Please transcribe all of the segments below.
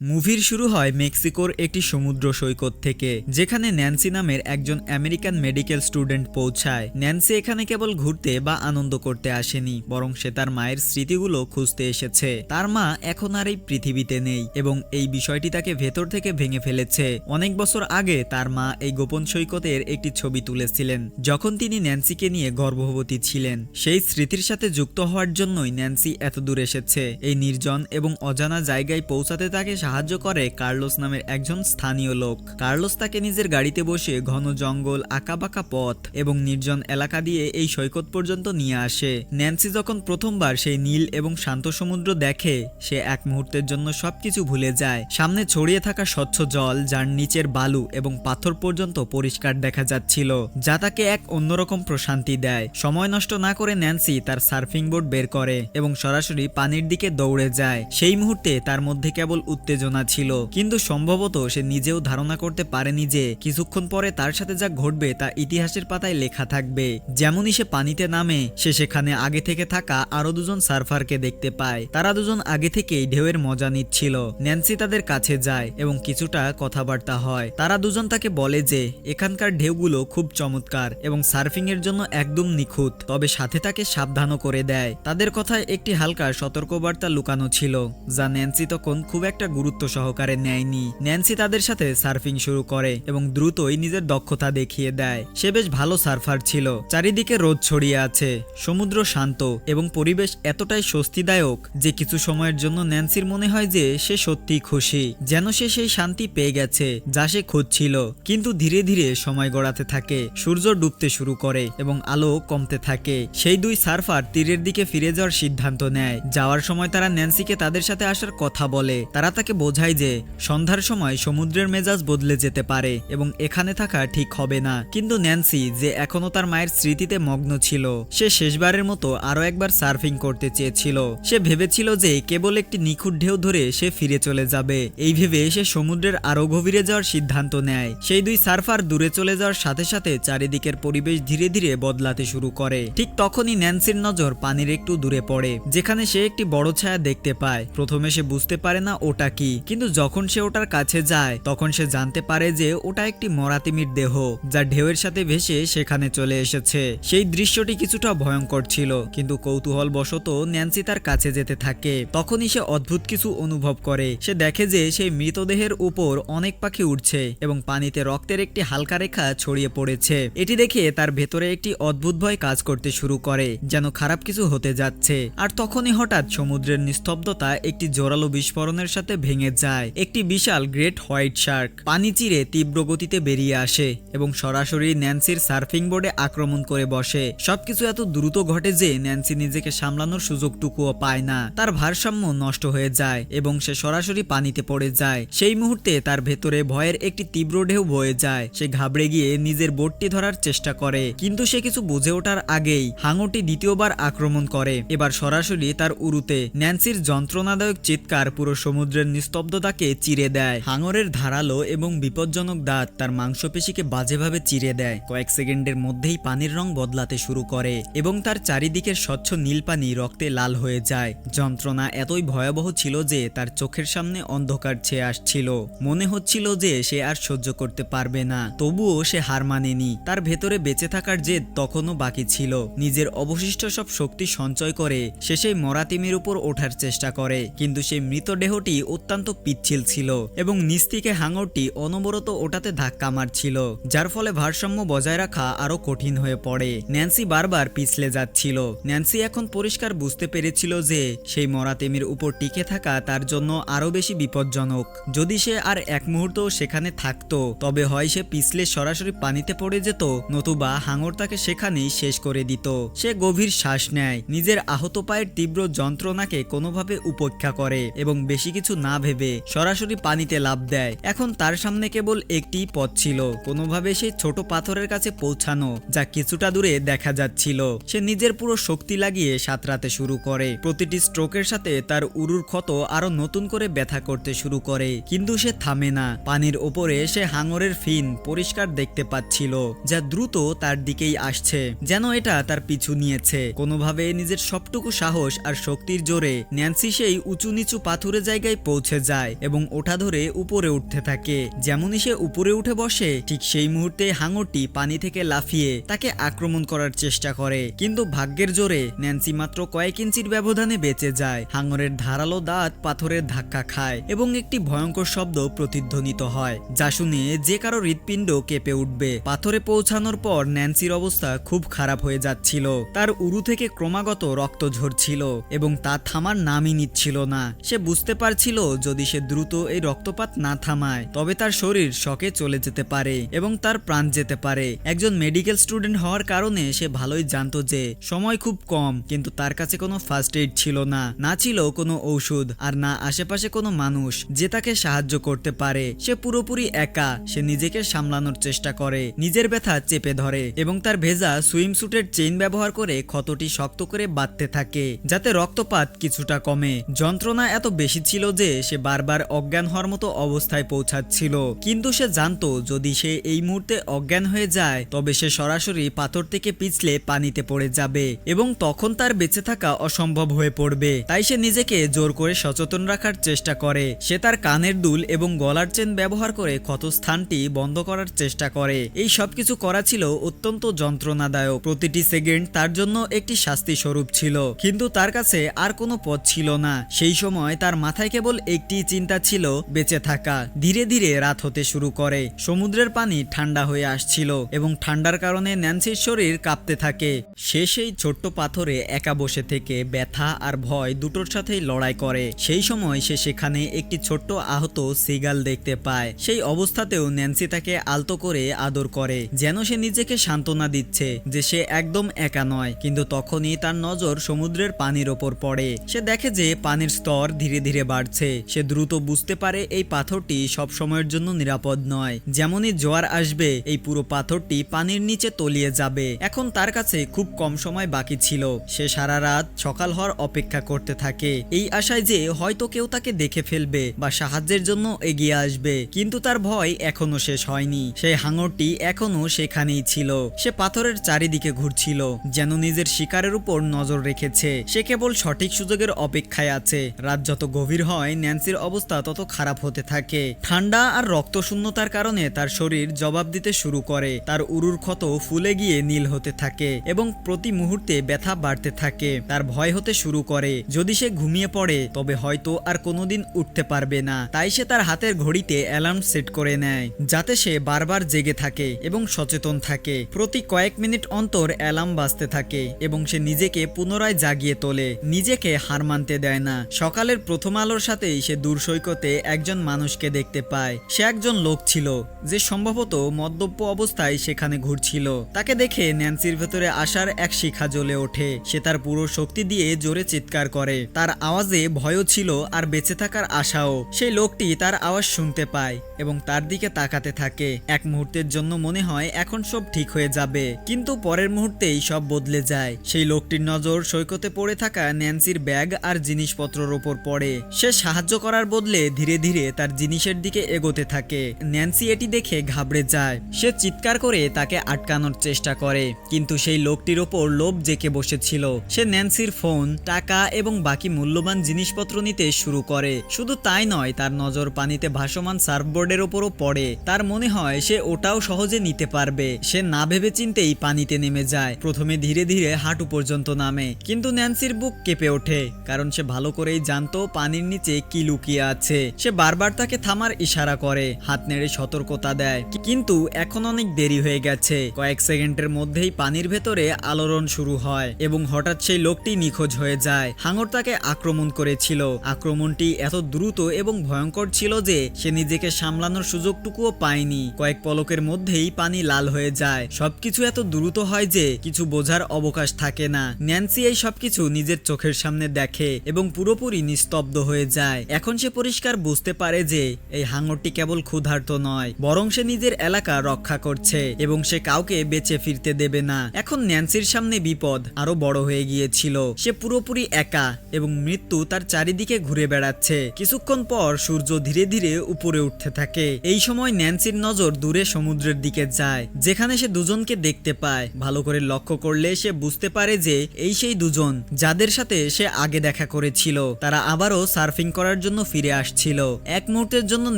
মুভির শুরু হয় মেক্সিকোর একটি সমুদ্র সৈকত থেকে, যেখানে ন্যান্সি নামের একজন আমেরিকান মেডিকেল স্টুডেন্ট পৌঁছায়। ন্যান্সি এখানে কেবল ঘুরতে বা আনন্দ করতে আসেনি, বরং সে তার মায়ের স্মৃতিগুলো খুঁজতে এসেছে। তার মা এখন আর এই পৃথিবীতে নেই এবং এই বিষয়টি তাকে ভেতর থেকে ভেঙে ফেলেছে। অনেক বছর আগে তার মা এই গোপন সৈকতের একটি ছবি তুলেছিলেন, যখন তিনি ন্যান্সিকে নিয়ে গর্ভবতী ছিলেন। সেই স্মৃতির সাথে যুক্ত হওয়ার জন্যই ন্যান্সি এত দূর এসেছে। এই নির্জন এবং অজানা জায়গায় পৌঁছাতে তাকে সাহায্য করে কার্লোস নামের একজন স্থানীয় লোক। কার্লোস তাকে নিজের গাড়িতে বসে ঘন জঙ্গল, আঁকাবাঁকা পথ এবং নির্জন এলাকা দিয়ে এই সৈকত পর্যন্ত নিয়ে আসে। ন্যান্সি যখন প্রথমবার সেই নীল এবং শান্ত সমুদ্র দেখে, সে এক মুহূর্তের জন্য সবকিছু ভুলে যায়। সামনে ছড়িয়ে থাকা স্বচ্ছ জল, যার নিচের বালু এবং পাথর পর্যন্ত পরিষ্কার দেখা যাচ্ছিল, যা তাকে এক অন্যরকম প্রশান্তি দেয়। সময় নষ্ট না করে ন্যান্সি তার সার্ফিং বোর্ড বের করে এবং সরাসরি পানির দিকে দৌড়ে যায়। সেই মুহূর্তে তার মধ্যে কেবল উত্তেজনা ছিল, কিন্তু সম্ভবত সে নিজেও ধারণা করতে পারেনি যে কিছুক্ষণ পরে তার সাথে যা ঘটবে তা ইতিহাসের পাতায় লেখা থাকবে। যেমনই সে পানিতে নামে, সে সেখানে আগে থেকে থাকা আরো দুজন সার্ফারকে দেখতে পায়। তারা দুজন আগে থেকেই ঢেউয়ের মজা নিচ্ছিল। ন্যান্সি তাদের কাছে যায় এবং কিছুটা কথাবার্তা হয়। তারা দুজন তাকে বলে যে এখানকার ঢেউগুলো খুব চমৎকার এবং সার্ফিং এর জন্য একদম নিখুঁত, তবে সাথে তাকে সাবধানও করে দেয়। তাদের কথায় একটি হালকা সতর্কবার্তা লুকানো ছিল, যা ন্যান্সি তখন খুব একটা গুরুত্ব সহকারে নেয়নি। ন্যান্সি তাদের সাথে সার্ফিং শুরু করে এবং দ্রুতই নিজের দক্ষতা দেখিয়ে দেয়। সে বেশ ভালো সার্ফার ছিল। চারিদিকে রোদ ছড়িয়ে আছে, সমুদ্র শান্ত এবং পরিবেশ এতটাই স্বস্তিদায়ক যে কিছু সময়ের জন্য ন্যান্সির মনে হয় যে সে সত্যিই খুশি, যেন সে সেই শান্তি পেয়ে গেছে যা সে খুঁজছিল। কিন্তু ধীরে ধীরে সময় গড়াতে থাকে, সূর্য ডুবতে শুরু করে এবং আলো কমতে থাকে। সেই দুই সার্ফার তীরের দিকে ফিরে যাওয়ার সিদ্ধান্ত নেয়। যাওয়ার সময় তারা ন্যান্সিকে তাদের সাথে আসার কথা বলে। তারা তাকে বোঝায় যে সন্ধ্যার সময় সমুদ্রের মেজাজ বদলে যেতে পারে এবং এখানে থাকা ঠিক হবে না। কিন্তু ন্যান্সি, যে এখনো তার মায়ের স্মৃতিতে মগ্ন ছিল, সে শেষবারের মতো আরো একবার সার্ফিং করতে চেয়েছিল। সে ভেবেছিল যে কেবল একটি নিখুঁত ঢেউ ধরে সে ফিরে চলে যাবে। এই ভেবে সে সমুদ্রের আরো গভীরে যাওয়ার সিদ্ধান্ত নেয়। সেই দুই সার্ফার দূরে চলে যাওয়ার সাথে সাথে চারিদিকের পরিবেশ ধীরে ধীরে বদলাতে শুরু করে। ঠিক তখনই ন্যান্সির নজর পানির একটু দূরে পড়ে, যেখানে সে একটি বড় ছায়া দেখতে পায়। প্রথমে সে বুঝতে পারে না ওটা কি, কিন্তু যখন সে ওটার কাছে যায় তখন সে জানতে পারে যে ওটা একটি মরা তিমির দেহ, যা ঢেউয়ের সাথে ভেসে সেখানে চলে এসেছে। সেই দৃশ্যটি কিছুটা ভয়ঙ্কর ছিল, কিন্তু কৌতূহল বশত ন্যান্সি তার কাছে যেতে থাকে। তখনই সে অদ্ভুত কিছু অনুভব করে। সে দেখে যে সেই মৃতদেহের উপর অনেক পাখি উঠছে এবং পানিতে রক্তের একটি হালকা রেখা ছড়িয়ে পড়েছে। এটি দেখে তার ভেতরে একটি অদ্ভুত ভয় কাজ করতে শুরু করে, যেন খারাপ কিছু হতে যাচ্ছে। আর তখনই হঠাৎ সমুদ্রের নিস্তব্ধতা একটি জোরালো বিস্ফোরণের সাথে ভেঙে যায়। একটি বিশাল গ্রেট হোয়াইট শার্ক পানি চিরে তীব্র গতিতে বেরিয়ে আসে এবং সরাসরি ন্যান্সির সার্ফিং বোর্ডে আক্রমণ করে বসে। সবকিছু এত দ্রুত ঘটে যে ন্যান্সি নিজেকে সামলানোর সুযোগটুকুও পায় না। তার ভারসাম্য নষ্ট হয়ে যায় এবং সে সরাসরি পানিতে পড়ে যায়। সেই মুহূর্তে তার ভেতরে ভয়ের একটি তীব্র ঢেউ বয়ে যায়। সে ঘাবড়ে গিয়ে নিজের বোটটি ধরার চেষ্টা করে, কিন্তু সে কিছু বুঝে ওঠার আগেই হাঙরটি দ্বিতীয়বার আক্রমণ করে, এবার সরাসরি তার উরুতে। ন্যান্সির যন্ত্রণাদায়ক চিৎকার পুরো সমুদ্রের নিস্তব্ধতাকে চিরে দেয়। হাঙরের ধারালো এবং বিপজ্জনক দাঁত তার মাংসপেশিকে বাজেভাবে চিরে দেয়। কয়েক সেকেন্ডের মধ্যেই পানির রং বদলাতে শুরু করে এবং তার চারিদিকের স্বচ্ছ নীল পানি রক্তে লাল হয়ে যায়। যন্ত্রণা এতই ভয়াবহ ছিল যে তার চোখের সামনে অন্ধকার ছেয়ে আসছিল। মনে হচ্ছিল যে সে আর সহ্য করতে পারবে না, তবুও সে হার মানেনি। তার ভেতরে বেঁচে থাকার জেদ তখনও বাকি ছিল। নিজের অবশিষ্ট সব শক্তি সঞ্চয় করে সে সেই মরা তিমির উপর ওঠার চেষ্টা করে, কিন্তু সেই মৃতদেহটি অত্যন্ত পিচ্ছিল ছিল এবং নিচ থেকে হাঙরটি অনবরত ওটাতে ধাক্কা মারছিল, যার ফলে ভারসাম্য বজায় রাখা আরো কঠিন হয়ে পড়ে। ন্যান্সি বারবার পিছলে যাচ্ছিল। ন্যান্সি এখন পরিষ্কার বুঝতে পেরেছিল যে সেই মরা তিমির উপর টিকে থাকা তার জন্য আরো বেশি বিপজ্জনক। যদি সে আর এক মুহূর্ত সেখানে থাকতো, তবে হয় সে পিছলে সরাসরি পানিতে পড়ে যেত, নতুবা হাঙর তাকে সেখানেই শেষ করে দিত। সে গভীর শ্বাস নেয়, নিজের আহত পায়ের তীব্র যন্ত্রণাকে কোনোভাবে উপেক্ষা করে এবং বেশি কিছু না ভেবে সরাসরি পানিতে লাফ দেয়। এখন তার সামনে কেবল একটি পথ ছিল, কোনোভাবে সেই ছোট পাথরের কাছে পৌঁছানো, যা কিছুটা দূরে দেখা যাচ্ছিল। সে নিজের পুরো শক্তি লাগিয়ে সাঁতরাতে শুরু করে। প্রতিটি স্ট্রোকের সাথে তার উরুর ক্ষত আরো নতুন করে ব্যথা করতে শুরু করে, কিন্তু সে থামে না। পানির ওপরে সে হাঙরের ফিন পরিষ্কার দেখতে পাচ্ছিল, যা দ্রুত তার দিকেই আসছে, যেন এটা তার পিছু নিয়েছে। কোনোভাবে নিজের সবটুকু সাহস আর শক্তির জোরে ন্যান্সি সেই উঁচু নিচু পাথুরে জায়গায় পৌঁছে পৌঁছে যায় এবং ওঠা ধরে উপরে উঠতে থাকে। যেমনই সে উপরে উঠে বসে ঠিক সেই মুহূর্তে হাঙরটি পানি থেকে লাফিয়ে তাকে আক্রমণ করার চেষ্টা করে, কিন্তু ভাগ্যের জোরে ন্যান্সি মাত্র কয়েক ইঞ্চির ব্যবধানে বেঁচে যায়। হাঙরের ধারালো দাঁত পাথরের ধাক্কা খায় এবং একটি ভয়ঙ্কর শব্দ প্রতিধ্বনিত হয়, যা শুনে যে কারো হৃৎপিণ্ড কেঁপে উঠবে। পাথরে পৌঁছানোর পর ন্যান্সির অবস্থা খুব খারাপ হয়ে যাচ্ছিল। তার উরু থেকে ক্রমাগত রক্ত ঝরছিল এবং তা থামার নামই নিচ্ছিল না। সে বুঝতে পারছিল যদি সে দ্রুত এই রক্তপাত না থামায় তবে তার শরীর শকে চলে যেতে পারে এবং তার প্রাণ যেতে পারে। একজন মেডিকেল স্টুডেন্ট হওয়ার কারণে সে ভালোই জানতো যে সময় খুব কম, কিন্তু তার কাছে কোনো ফার্স্ট এইড ছিল না, না ছিল কোনো ঔষধ, আর না আশেপাশে কোনো মানুষ যে তাকে সাহায্য করতে পারে। সে পুরোপুরি একা। সে নিজেকে সামলানোর চেষ্টা করে, নিজের ব্যথা চেপে ধরে এবং তার ভেজা সুইমস্যুটের চেইন ব্যবহার করে ক্ষতটি শক্ত করে বাঁধতে থাকে যাতে রক্তপাত কিছুটা কমে। যন্ত্রণা এত বেশি ছিল যে সে বারবার অজ্ঞান হওয়ার মতো অবস্থায় পৌঁছাচ্ছিল, কিন্তু সে জানতো যদি সে এই মুহূর্তে অজ্ঞান হয়ে যায় তবে সে সরাসরি পাথর থেকে পিছলে পানিতে পড়ে যাবে এবং তখন তার বেঁচে থাকা অসম্ভব হয়ে পড়বে। তাই সে নিজেকে জোর করে সচেতন রাখার চেষ্টা করে। সে তার কানের দুল এবং গলার চেন ব্যবহার করে ক্ষতস্থানটি বন্ধ করার চেষ্টা করে। এই সবকিছু করা ছিল অত্যন্ত যন্ত্রণাদায়ক। প্রতিটি সেকেন্ড তার জন্য একটি শাস্তি স্বরূপ ছিল, কিন্তু তার কাছে আর কোনো পথ ছিল না। সেই সময় তার মাথায় কেবল একটি চিন্তা ছিল, বেঁচে থাকা। ধীরে ধীরে রাত হতে শুরু করে। সমুদ্রের পানি ঠান্ডা হয়ে আসছিল এবং ঠান্ডার কারণে ন্যান্সির শরীর কাঁপতে থাকে। সে সেই ছোট্ট পাথরে একা বসে থেকে ব্যথা আর ভয় দুটোর সাথেই লড়াই করে। সেই সময় সে সেখানে একটি ছোট্ট আহত সিগাল দেখতে পায়। সেই অবস্থাতেও ন্যান্সি তাকে আলতো করে আদর করে, যেন সে নিজেকে সান্ত্বনা দিচ্ছে যে সে একদম একা নয়। কিন্তু তখনই তার নজর সমুদ্রের পানির ওপর পড়ে। সে দেখে যে পানির স্তর ধীরে ধীরে বাড়ছে। সে দ্রুত বুঝতে পারে এই পাথরটি সব সময়ের জন্য নিরাপদ নয়। যেমনই জোয়ার আসবে এই পুরো পাথরটি পানির নিচে তলিয়ে যাবে। এখন তার কাছে খুব কম সময় বাকি ছিল। সে সারা রাত সকাল হওয়ার অপেক্ষা করতে থাকে, এই আশায় যে হয়তো কেউ তাকে দেখে ফেলবে বা সাহায্যের জন্য এগিয়ে আসবে। কিন্তু তার ভয় এখনো শেষ হয়নি। সেই হাঙরটি এখনো সেখানেই ছিল। সে পাথরের চারিদিকে ঘুরছিল, যেন নিজের শিকারের উপর নজর রেখেছে। সে কেবল সঠিক সুযোগের অপেক্ষায় আছে। রাত যত গভীর হয় ন্যান্সির অবস্থা তত খারাপ হতে থাকে। ঠান্ডা আর রক্তশূন্যতার কারণে তার শরীর জবাব দিতে শুরু করে। তার উরুর ক্ষত ফুলে গিয়ে নীল হতে থাকে এবং প্রতি মুহূর্তে ব্যথা বাড়তে থাকে। তার ভয় হতে শুরু করে যদি সে ঘুমিয়ে পড়ে তবে হয়তো আর কোনোদিন উঠতে পারবে না। তাই সে তার হাতের ঘড়িতে অ্যালার্ম সেট করে নেয় যাতে সে বারবার জেগে থাকে এবং সচেতন থাকে। প্রতি কয়েক মিনিট অন্তর অ্যালার্ম বাজতে থাকে এবং সে নিজেকে পুনরায় জাগিয়ে তোলে, নিজেকে হার মানতে দেয় না। সকালের প্রথম আলোর সাথেই সে দূর সৈকতে একজন মানুষকে দেখতে পায়। সে একজন লোক ছিল যে সম্ভবত মদ্যপ অবস্থায় সেখানে ঘুরছিল। তাকে দেখে ন্যান্সির ভেতরে আসার এক শিখা জ্বলে ওঠে। সে তার পুরো শক্তি দিয়ে জোরে চিৎকার করে। তার আওয়াজে ভয়ও ছিল আর বেঁচে থাকার আশাও। সেই লোকটি তার আওয়াজ শুনতে পায় এবং তার দিকে তাকাতে থাকে। এক মুহূর্তের জন্য মনে হয় এখন সব ঠিক হয়ে যাবে, কিন্তু পরের মুহূর্তেই সব বদলে যায়। সেই লোকটির নজর সৈকতে পড়ে থাকা ন্যান্সির ব্যাগ আর জিনিসপত্রের ওপর পড়ে। সে সাহায্য করার বদলে ধীরে ধীরে তার জিনিসের দিকে এগোতে থাকে। ন্যান্সি এটি দেখে ঘাবড়ে যায়। সে চিৎকার করে তাকে আটকানোর চেষ্টা করে, কিন্তু সেই লোকটির ওপর লোভ জেঁকে বসেছিল। সে ন্যান্সির ফোন, টাকা এবং বাকি মূল্যবান জিনিসপত্র নিতে শুরু করে। শুধু তাই নয়, তার নজর পানিতে ভাসমান সার্ফবোর্ডের ওপরও পড়ে। তার মনে হয় সে ওটাও সহজে নিতে পারবে। সে না ভেবে চিন্তেই পানিতে নেমে যায়। প্রথমে ধীরে ধীরে হাঁটু পর্যন্ত নামে, কিন্তু ন্যান্সির বুক কেঁপে ওঠে, কারণ সে ভালো করেই জানতো পানির নিচে কি লুকিয়ে আছে। সে বারবার তাকে থামার ইশারা করে, হাত নেড়ে সতর্কতা দেয়, কিন্তু এখন অনেক দেরি হয়ে গেছে। কয়েক সেকেন্ডের মধ্যেই পানির ভেতরে আলোড়ন শুরু হয় এবং হঠাৎ সেই লোকটি নিখোঁজ হয়ে যায়। হাঙর তাকে আক্রমণ করেছিল। আক্রমণটি এত দ্রুত এবং ভয়ঙ্কর ছিল যে সে নিজেকে সামলানোর সুযোগটুকুও পায়নি। কয়েক পলকের মধ্যেই পানি লাল হয়ে যায়। সবকিছু এত দ্রুত হয় যে কিছু বোঝার অবকাশ থাকে না। ন্যান্সি এই সবকিছু নিজের চোখের সামনে দেখে এবং পুরোপুরি নিস্তব্ধ হয়ে যায়। এখন সে পরিষ্কার বুঝতে পারে যে এই হাঙরটি কেবল ক্ষুধার্ত নয়, বরং সে নিজের এলাকা রক্ষা করছে এবং সে কাউকে বেঁচে ফিরতে দেবে না। এখন ন্যান্সির সামনে বিপদ আরো বড় হয়ে গিয়েছিল। সে পুরোপুরি একা এবং মৃত্যু তার চারিদিকে ঘুরে বেড়াচ্ছে। কিছুক্ষণ পর সূর্য ধীরে ধীরে উপরে উঠতে থাকে। এই সময় ন্যান্সির নজর দূরে সমুদ্রের দিকে যায়, যেখানে সে দুজনকে দেখতে পায়। ভালো করে লক্ষ্য করলে সে বুঝতে পারে যে এই সেই দুজন যাদের সাথে সে আগে দেখা করেছিল। তারা আবারও সার্ফিং করার জন্য ফিরে আসছিল। এক মুহূর্তের জন্য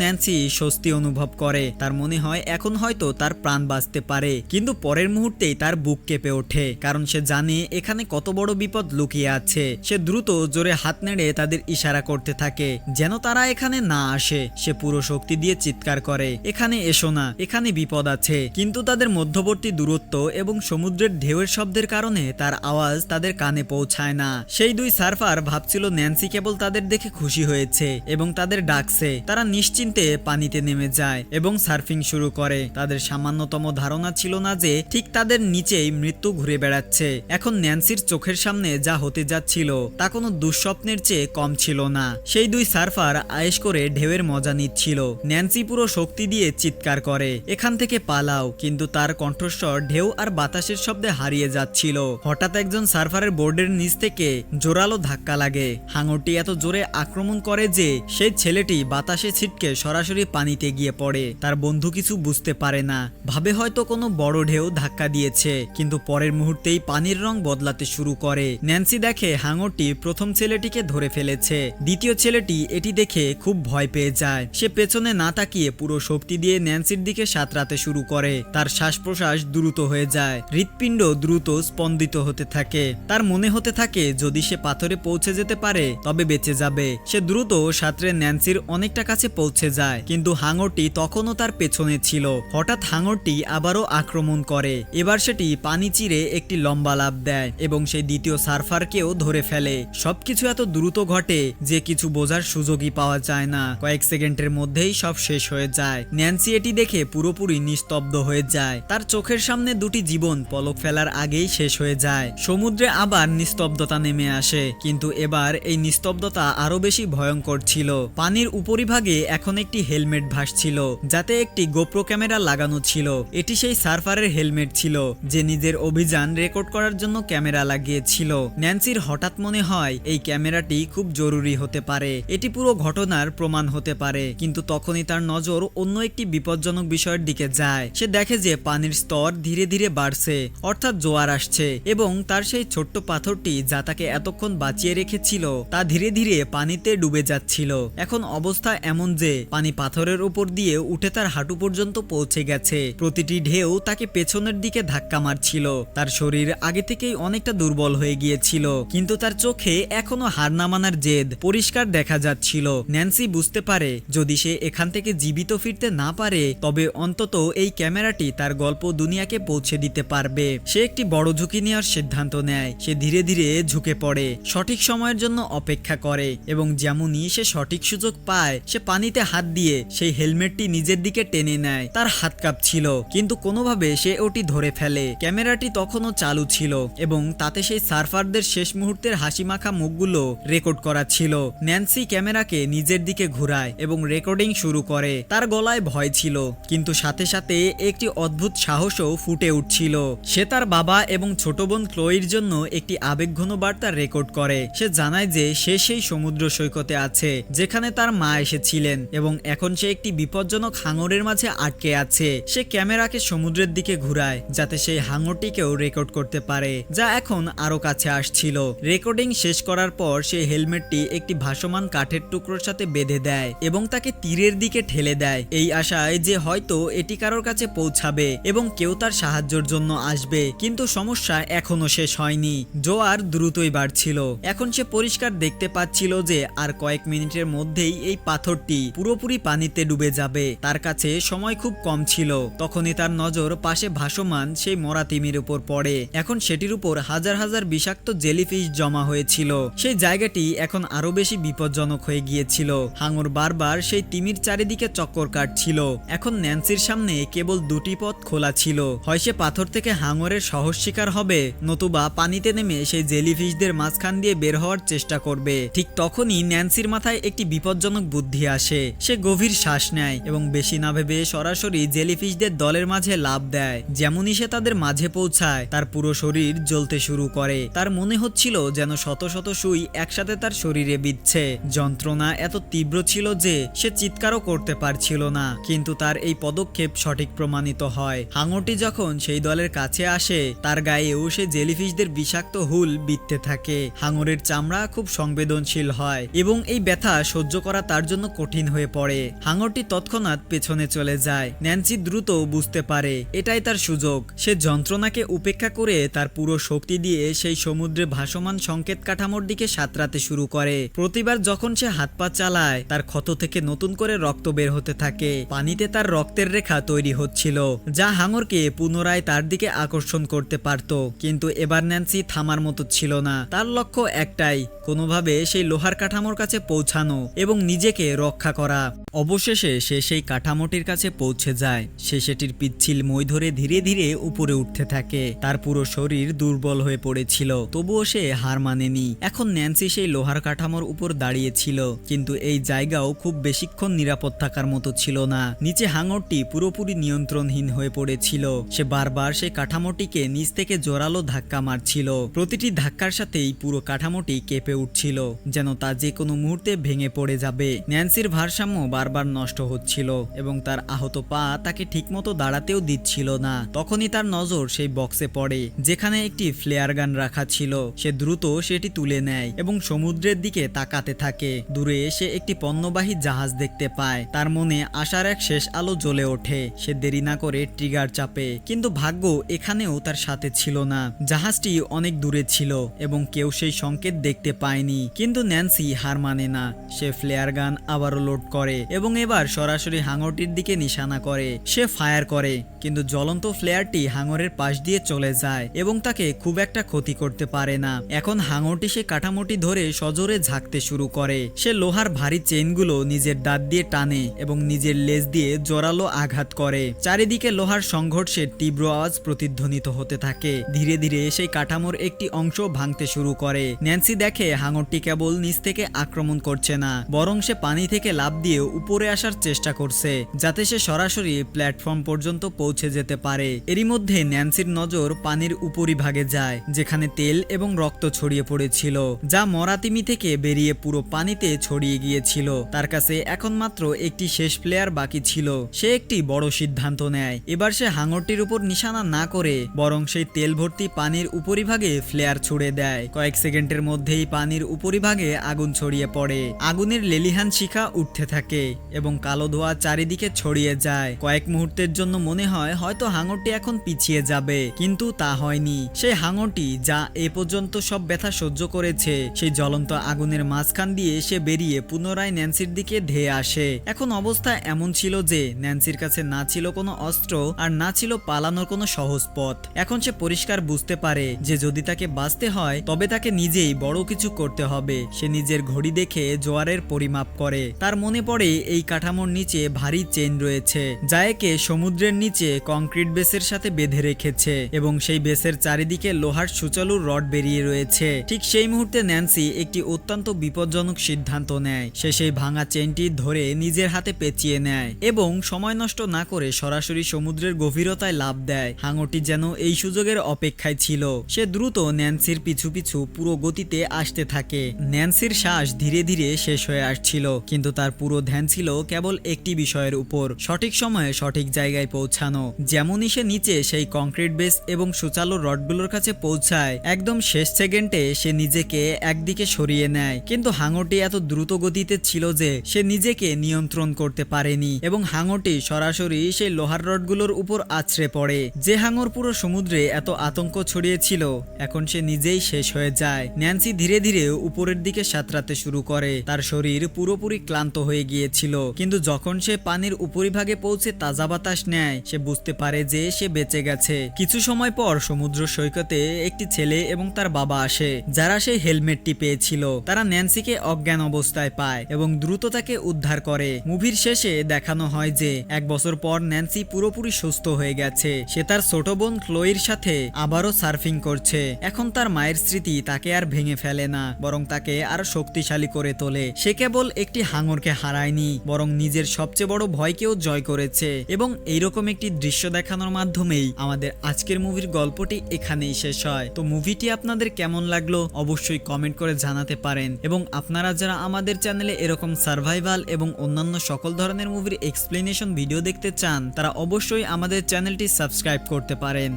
ন্যান্সি স্বস্তি অনুভব করে, তার মনে হয় এখন হয়তো তার প্রাণ বাঁচতে পারে, কিন্তু পরের মুহূর্তেই তার বুক কেঁপে ওঠে, কারণ সে জানে এখানে কত বড় বিপদ লুকিয়ে আছে। সে দ্রুত জোরে হাত নেড়ে তাদের ইশারা করতে থাকে যেন তারা এখানে না আসে। সে পুরো শক্তি দিয়ে চিৎকার করে, এখানে এসো না, এখানে বিপদ আছে। কিন্তু তাদের মধ্যবর্তী দূরত্ব এবং সমুদ্রের ঢেউয়ের শব্দের কারণে তার আওয়াজ তাদের কানে পৌঁছায় না। সেই দুই সার্ফার ভাবছিল ন্যান্সি কেবল তাদের দেখে খুশি হয়েছে এবং তাদের ডাকছে। তারা নিশ্চিন্তে পানিতে নেমে যায় এবং সার্ফিং শুরু করে। তাদের সামান্যতম ধারণা ছিল না যে ঠিক তাদের নিচেই মৃত্যু ঘুরে বেড়াচ্ছে। এখন ন্যান্সির চোখের সামনে যা হতে যাচ্ছিল তা কোনো দুঃস্বপ্নের চেয়ে কম ছিল না। সেই দুই সার্ফার আয়েশ করে ঢেউয়ের মজা নিচ্ছিল। ন্যান্সি পুরো শক্তি দিয়ে চিৎকার করে, এখান থেকে পালাও, কিন্তু তার কণ্ঠস্বর ঢেউ আর বাতাসের শব্দে হারিয়ে যাচ্ছিল। হঠাৎ একজন সার্ফারের বোর্ডের নিচ থেকে জোরালো ধাক্কা লাগে। হাঙরটি এত জোরে আক্রমণ করে যে সেই ছেলেটি বাতাসে ছিটকে সরাসরি পানিতে গিয়ে পড়ে। তার বন্ধু কিছু বুঝতে পারে না, ভাবে হয়তো কোনো বড় ঢেউ ধাক্কা দিয়েছে, কিন্তু পরের মুহূর্তেই পানির রং বদলাতে শুরু করে। ন্যান্সি দেখে হাঙরটি প্রথম ছেলেটিকে ধরে ফেলেছে। দ্বিতীয় ছেলেটি এটি দেখে খুব ভয় পেয়ে যায়। সে পেছনে না তাকিয়ে পুরো শক্তি দিয়ে ন্যান্সির দিকে সাঁতরাতে শুরু করে। তার শ্বাস প্রশ্বাস দ্রুত হয়ে যায়, হৃৎপিণ্ড দ্রুত স্পন্দিত হতে থাকে। তার মনে হতে থাকে যদি সে পাথরে পৌঁছে যেতে পারে তবে বেঁচে যাবে। সে দ্রুত সাঁতরে ন্যান্সির অনেকটা কাছে পৌঁছে যায়, কিন্তু হাঙরটি তখনও তার পেছনে ছিল। হঠাৎ হাঙরটি আবারও আক্রমণ করে। এবার সেটি পানি চিরে একটি লম্বা লাফ দেয় এবং সেই দ্বিতীয় সার্ফারকেও ধরে ফেলে। সবকিছু এত দ্রুত ঘটে যে কিছু বোঝার সুযোগই পাওয়া যায় না। কয়েক সেকেন্ডের মধ্যেই সব শেষ হয়ে যায়। ন্যান্সি এটি দেখে পুরোপুরি নিস্তব্ধ হয়ে যায়। তার চোখের সামনে দুটি জীবন পলক ফেলার আগেই শেষ হয়ে যায়। সমুদ্রে আবার নিস্তব্ধতা নেমে আসে, কিন্তু এবার এই নিস্তব্ধতা আরো বেশি ভয়ঙ্কর ছিল। পানির উপরিভাগে এখন একটি হেলমেট ভাসছিল, যাতে একটি গোপ্রো ক্যামেরা লাগানো ছিল। এটি সেই সার্ফারের হেলমেট ছিল যে নিজের অভিযান রেকর্ড করার জন্য ক্যামেরা লাগিয়েছিল। ন্যান্সির হঠাৎ মনে হয় এই ক্যামেরাটি খুব জরুরি হতে পারে, এটি পুরো ঘটনার প্রমাণ হতে পারে। কিন্তু তখনই তার নজর অন্য একটি বিপজ্জনক বিষয়ের দিকে যায়। সে দেখে যে পানির স্তর ধীরে ধীরে বাড়ছে, অর্থাৎ জোয়ার আসছে, এবং তার সেই ছোট্ট পাথরটি যা তাকে এতক্ষণ বাঁচিয়ে রেখেছিল তা ধীরে ধীরে পানিতে ডুবে যাচ্ছিল। এখন অবস্থা এমন যে পানি পাথরের উপর দিয়ে উঠে তার হাঁটু পর্যন্ত পৌঁছে গেছে। প্রতিটি ঢেউ তাকে পেছনের দিকে ধাক্কা মারছিল। তার শরীর আগে থেকেই অনেকটা দুর্বল হয়ে গিয়েছিল, কিন্তু তার চোখে এখনো হার না মানার জেদ পরিষ্কার দেখা যাচ্ছিল। ন্যান্সি বুঝতে পারে যদি সে এখান থেকে জীবিত ফিরতে না পারে তবে অন্তত এই ক্যামেরাটি তার গল্প দুনিয়াকে পৌঁছে দিতে পারবে। সে একটি বড় ঝুঁকি নেওয়ার সিদ্ধান্ত নেয়। সে ধীরে ধীরে ঝুঁকে পড়ে, সঠিক সময়ের জন্য অপেক্ষা করে, এবং যেমনই সে সঠিক সুযোগ পায় সে পানিতে হাত দিয়ে সেই হেলমেটটি নিজের দিকে টেনে নেয়। তার হাত কাঁপছিল, কিন্তু কোনোভাবে সে ওটি ধরে ফেলে। ক্যামেরাটি তখনও চালু ছিল এবং তাতে সেই সার্ফারদের শেষ মুহূর্তের হাসিমাখা মুখগুলো রেকর্ড করা ছিল। ন্যান্সি ক্যামেরাকে নিজের দিকে ঘুরায় এবং রেকর্ডিং শুরু করে। তার গলায় ভয় ছিল, কিন্তু সাথে সাথে একটি অদ্ভুত সাহসও ফুটে উঠছিল। সে তার বাবা এবং ছোট বোন ক্লোয়ির জন্য একটি আবেগঘন বার্তা রেকর্ড করে। সে জানায় যে সে সেই সমুদ্র সৈকতে আছে যেখানে তার মা এসেছিলেন এবং এখন সে একটি বিপজ্জনক হাঙরের মাঝে আটকে আছে। সে ক্যামেরাকে সমুদ্রের দিকে ঘুরায় যাতে সেই হাঙরটিকেও রেকর্ড করতে পারে, যা এখন আরো কাছে আসছিল। রেকর্ডিং শেষ করার পর সে হেলমেটটি একটি ভাসমান কাঠের টুকরোর সাথে বেঁধে দেয় এবং তাকে তীরের দিকে ঠেলে দেয়, এই আশায় যে হয়তো এটি কারোর কাছে পৌঁছাবে এবং কেউ তার সাহায্যের জন্য আসবে। কিন্তু সমস্যা এখনো শেষ হয়নি। জোয়ার দ্রুতই বাড়ছিল। এখন সে পরিষ্কার দেখতে পাচ্ছিল যে আর কয়েক মিনিটের মধ্যেই এই পাথরটি পুরোপুরি পানিতে ডুবে যাবে। তার কাছে সময় খুব কম ছিল। তখনই তার নজর পাশে ভাসমান সেই মরা তিমির উপর পড়ে। এখন সেটির উপর হাজার হাজার বিষাক্ত জেলিফিশ জমা হয়েছিল। সেই জায়গাটি এখন আরো বেশি বিপজ্জনক হয়ে গিয়েছিল। হাঙর বারবার সেই তিমির চারিদিকে চক্কর কাটছিল। এখন ন্যান্সির সামনে কেবল দুটি পথ খোলা ছিল, হয় সে পাথর থেকে হাঙরের সাহস শিকার হবে, নতুবা পানিতে নেমে সেই জেলিফিশদের মাঝখান দিয়ে বের হওয়ার চেষ্টা করবে। ঠিক তখনই ন্যান্সির মাথায় একটি বিপজ্জনক বুদ্ধি আসে। সে গভীর শ্বাস নেয় এবং বেশি না ভেবে সরাসরি জেলিফিশদের দলের মাঝে লাফ দেয়। যেমনই সে তাদের মাঝে পৌঁছায় তার পুরো শরীর জ্বলতে শুরু করে। তার মনে হচ্ছিল যেন শত শত সুই একসাথে তার শরীরে বিচ্ছে। যন্ত্রণা এত তীব্র ছিল যে সে চিৎকারও করতে পারছিল না, কিন্তু তার এই পদক্ষেপ সঠিক প্রমাণিত হয়। হাঙরটি যখন সেই দলের কাছে আসে তার গায়েও সে জেলিফিশদের বিষাক্ত হুল বিঁধতে থাকে। হাঙরের চামড়া খুব সংবেদনশীল হয় এবং এই ব্যথা সহ্য করা তার জন্য কঠিন হয়ে পড়ে। হাঙরটি তৎক্ষণাৎ পেছনে চলে যায়। ন্যান্সি দ্রুত বুঝতে পারে এটাই তার সুযোগ। সে যন্ত্রণাকে উপেক্ষা করে তার পুরো শক্তি দিয়ে সেই সমুদ্রে ভাসমান সংকেত কাঠামোর দিকে সাঁতরাতে শুরু করে। প্রতিবার যখন সে হাত পা চালায় তার ক্ষত থেকে নতুন করে রক্ত বের হতে থাকে। পানিতে তার রক্তের রেখা তৈরি হচ্ছিল, যা হাঙরকে পুনরায় তার দিকে আকর্ষণ করতে পারত। কিন্তু এবার ন্যান্সি থামার মতো ছিল না। তার লক্ষ্য একটাই, কোনোভাবে সেই লোহার কাঠামোর কাছে পৌঁছানো এবং নিজেকে রক্ষা করা। অবশেষে সে সেই কাঠামোটির কাছে পৌঁছে যায়। সে সেটির পিচ্ছিল মই ধরে ধীরে ধীরে উপরে উঠতে থাকে। তার পুরো শরীর দুর্বল হয়ে পড়েছিল, তবুও সে হার মানেনি। এখন ন্যান্সি সেই লোহার কাঠামোর উপর দাঁড়িয়েছিল, কিন্তু এই জায়গাও খুব বেশিক্ষণ নিরাপদ থাকার মতো ছিল না। নিচে হাঙরটি পুরোপুরি নিয়ন্ত্রণহীন হয়ে পড়েছিল। সে বারবার সেই কাঠামোটিকে নিচ থেকে জোরালো ধাক্কা মারছিল। প্রতিটি ধাক্কার সাথেই পুরো কাঠামোটি কেঁপে উঠছিল, যেন তা যে কোনো মুহূর্তে ভেঙে পড়ে যাবে। ন্যান্সির ভারসাম্য বারবার নষ্ট হচ্ছিল এবং তার আহত পা তাকে ঠিকমতো দাঁড়াতেও দিচ্ছিল না। তখনই তার নজর সেই বক্সে পড়ে, যেখানে একটি ফ্লেয়ার গান রাখা ছিল। সে দ্রুত সেটি তুলে নেয় এবং সমুদ্রের দিকে তাকাতে থাকে। দূরে সে একটি পণ্যবাহী জাহাজ দেখতে পায়। তার মনে আশার এক শেষ আলো জ্বলে ওঠে। সে দেরি না করে ট্রিগার চাপে, কিন্তু ভাগ্য এখানেও তার সাথে ছিল না। জাহাজটি অনেক দূরে ছিল এবং কেউ সেই সংকেত দেখতে পায়নি। কিন্তু ন্যান্সি হার মানে না। সে ফ্লেয়ার গান আবারও লোড করে এবং এবার সরাসরি হাঙরটির দিকে নিশানা করে। সে ফায়ার করে, কিন্তু জ্বলন্ত ফ্লেয়ারটি হাঙরের পাশ দিয়ে চলে যায় এবং তাকে খুব একটা ক্ষতি করতে পারে না। এখন হাঙরটি সে কাঠামোটি ধরে সজোরে ঝাঁকতে শুরু করে। সে লোহার ভারী চেইনগুলো নিজের দাঁত দিয়ে টানে এবং নিজের লেজ দিয়ে জোরালো আঘাত করে। চারিদিকে লোহার সংঘর্ষের তীব্র আওয়াজ প্রতিধ্বনিত হতে থাকে। ধীরে ধীরে সেই কাঠামোর একটি অংশ ভাঙতে শুরু করে। ন্যান্সি দেখে হাঙরটি কেবল নিচ থেকে আক্রমণ করছে না, বরং সে পানি থেকে লাফ দিয়ে উপরে আসার চেষ্টা করছে, যাতে সে সরাসরি প্ল্যাটফর্ম পর্যন্ত পৌঁছে যেতে পারে। এরই মধ্যে ন্যান্সির নজর পানির উপরিভাগে যায়, যেখানে তেল এবং রক্ত ছড়িয়ে পড়েছিল, যা মরা তিমি থেকে বেরিয়ে পুরো পানিতে ছড়িয়ে গিয়েছিল। তার কাছে এখন মাত্র একটি শেষ প্লেয়ার বাকি ছিল। সে একটি বড় সিদ্ধান্ত নেয়। এবার সে হাঙরটির উপর নিশানা না করে বরং সেই তেল ভর্তি পানির উপরিভাগে ফ্লেয়ার ছুড়ে দেয়। কয়েক সেকেন্ডের মধ্যেই পানির উপরিভাগে আগুন ছড়িয়ে পড়ে। আগুনের লেলিহান শিখা উঠতে থাকে এবং কালো ধোঁয়া চারিদিকে ছড়িয়ে যায়। কয়েক মুহূর্তের জন্য মনে হয় হয়তো হাঙরটি এখন পিছিয়ে যাবে, কিন্তু তা হয়নি। সেই হাঙরটি যা এ পর্যন্ত সব ব্যথা সহ্য করেছে, সেই জ্বলন্ত আগুনের মাঝখান দিয়ে সে বেরিয়ে পুনরায় ন্যান্সির দিকে ধেয়ে আসে। এখন অবস্থা এমন ছিল যে ন্যান্সির কাছে না ছিল কোনো অস্ত্র আর না ছিল পালানোর কোনো সহজ পথ। এখন সে পরিষ্কার বুঝতে পারে যে যদি তাকে বাঁচতে হয় তবে তাকে নিজেই বড় কিছু করতে হবে। সে নিজের ঘড়ি দেখে জোয়ারের পরিমাপ করে। তার মনে পড়ে এই কাঠামোর নিচে ভারী চেইন রয়েছে, যা একে সমুদ্রের নিচে কংক্রিট বেসের সাথে বেঁধে রেখেছে এবং সেই বেসের চারিদিকে লোহার সুচালু রড বেরিয়ে রয়েছে। ঠিক সেই মুহূর্তে ন্যান্সি একটি অত্যন্ত বিপজ্জনক সিদ্ধান্ত নেয়। সে সেই ভাঙা চেইনটি ধরে নিজের হাতে পেঁচিয়ে নেয় এবং সময় নষ্ট না করে সরাসরি সমুদ্রের গভীরতায় লাফ দেয়। হাঙরটি যেন এই সুযোগের অপেক্ষায় ছিল। সে দ্রুত ন্যান্সির পিছু পিছু পুরো গতিতে আসতে থাকে। ন্যান্সির শ্বাস ধীরে ধীরে শেষ হয়ে আসছিল, কিন্তু তার পুরো ধ্যান ছিল কেবল একটি বিষয়ের উপর, সঠিক সময়ে সঠিক জায়গায় পৌঁছানো। যেমনই সে নিচে সেই কংক্রিট বেস এবং সুচালো রডগুলোর কাছে পৌঁছায়, একদম শেষ সেকেন্ডে সে নিজেকে একদিকে সরিয়ে নেয়। কিন্তু হাঙরটি এত দ্রুত গতিতে ছিল যে সে নিজেকে নিয়ন্ত্রণ করতে পারেনি এবং হাঙরটি সরাসরি সেই লোহার রডগুলোর উপর আছড়ে পড়ে। যে হাঙর পুরো সমুদ্রে এত আতঙ্ক ছড়িয়েছিল, এখন সে নিজেই শেষ হয়ে যায়। ন্যান্সি ধীরে ধীরে উপরের দিকে সাঁতরাতে শুরু করে। তার শরীর পুরোপুরি ক্লান্ত হয়ে গিয়েছিল, কিন্তু যখন সে পানির উপরিভাগে পৌঁছে তাজা বাতাস নেয়, সে বুঝতে পারে যে সে বেঁচে গেছে। কিছু সময় পর সমুদ্র সৈকতে একটি ছেলে এবং তার বাবা আসে, যারা সেই হেলমেটটি পেয়েছিল। তারা ন্যান্সিকে অজ্ঞান অবস্থায় পায় এবং দ্রুত তাকে উদ্ধার করে। মুভির শেষে দেখানো হয় যে 1 বছর পর ন্যান্সি পুরোপুরি সুস্থ হয়ে গেছে। সে তার ছোট বোন ক্লোয়ির সাথে আবারও সার্ফিং করছে। এখন তার মায়ের স্মৃতি তাকে আর ভেঙে ফেলে না, বরং তাকে আরো শক্তিশালী করে তোলে। সে কেবল একটি হাঙরকে হারায়নি, বরং নিজের সবচেয়ে বড় ভয়কেও জয় করেছে। এবং এইরকম একটি দৃশ্য দেখানোর মাধ্যমেই আমাদের আজকের মুভির গল্পটি এখানেই শেষ হয়। তো মুভিটি আপনাদের কেমন লাগলো অবশ্যই কমেন্ট করে জানাতে পারেন, এবং আপনারা যারা আমাদের চ্যানেলে এরকম সার্ভাইভাল এবং অন্যান্য সকল ধরনের মুভির এক্সপ্লেনেশন ভিডিও দেখতে চান, তারা অবশ্যই আমাদের চ্যানেলটি সাবস্ক্রাইব করতে পারেন।